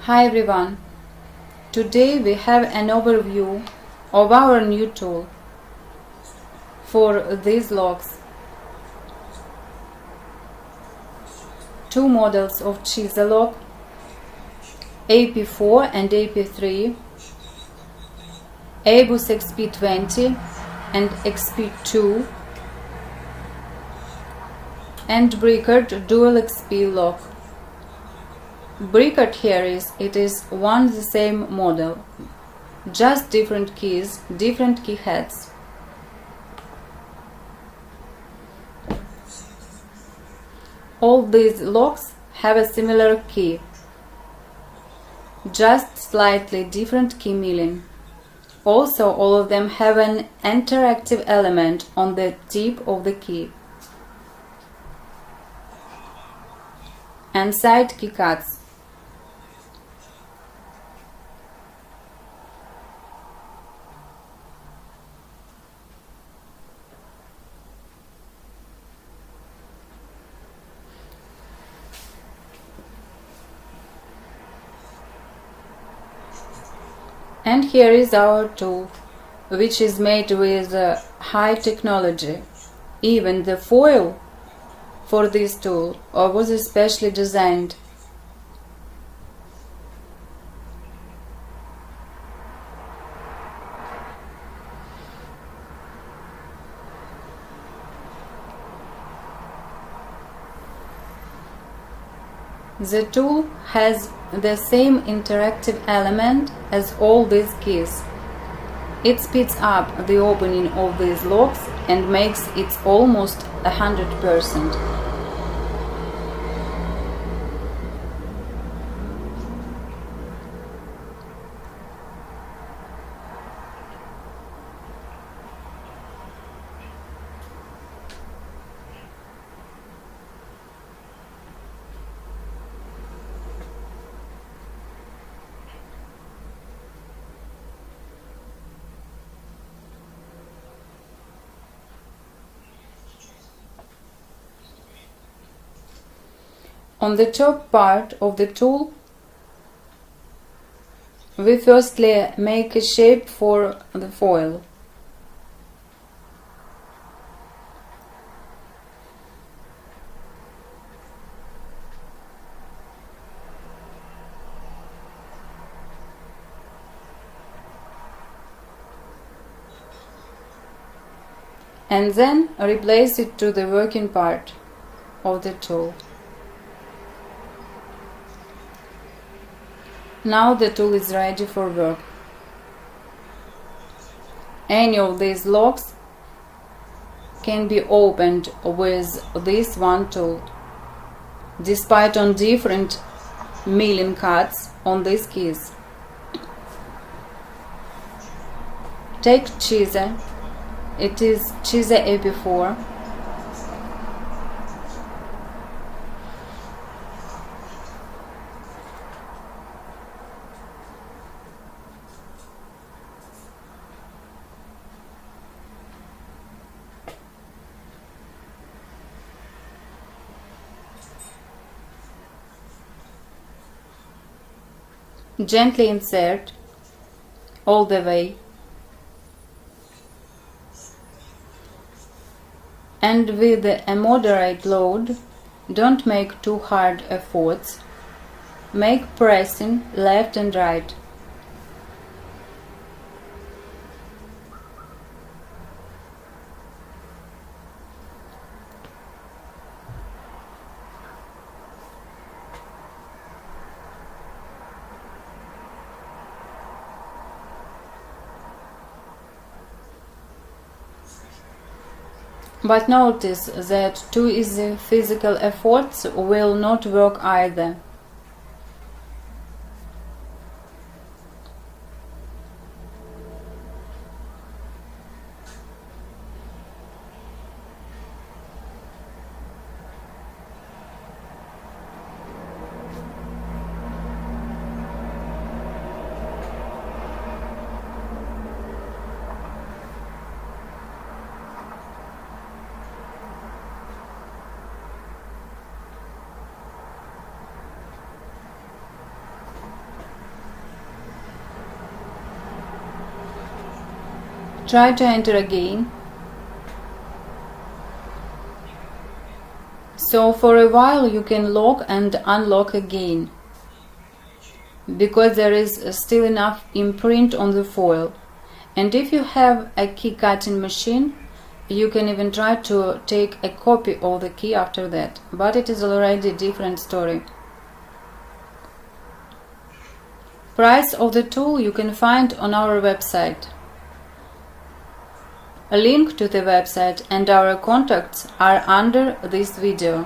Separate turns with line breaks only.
Hi everyone, today we have an overview of our new tool for these locks. Two models of Cisa lock, AP4 and AP3, Airbus XP20 and XP2, and Bricard dual XP lock. Bricard here is one the same model, just different keys, different key heads. All these locks have a similar key, just slightly different key milling. Also, all of them have an interactive element on the tip of the key and side key cuts. And here is our tool, which is made with high technology. Even the foil for this tool was especially designed. The tool has the same interactive element as all these keys. It speeds up the opening of these locks and makes it almost 100%. On the top part of the tool, we firstly make a shape for the foil. And then replace it to the working part of the tool. Now the tool is ready for work. Any of these locks can be opened with this one tool, despite on different milling cuts on these keys. Take Cisa, it is Cisa AP4. Gently insert all the way, and with a moderate load, don't make too hard efforts, make pressing left and right. But notice that too easy physical efforts will not work either. try to enter again. So for a while you can lock and unlock again, because there is still enough imprint on the foil. And if you have a key cutting machine, you can even try to take a copy of the key after that, but it is already a different story. Price of the tool you can find on our website. A link to the website and our contacts are under this video.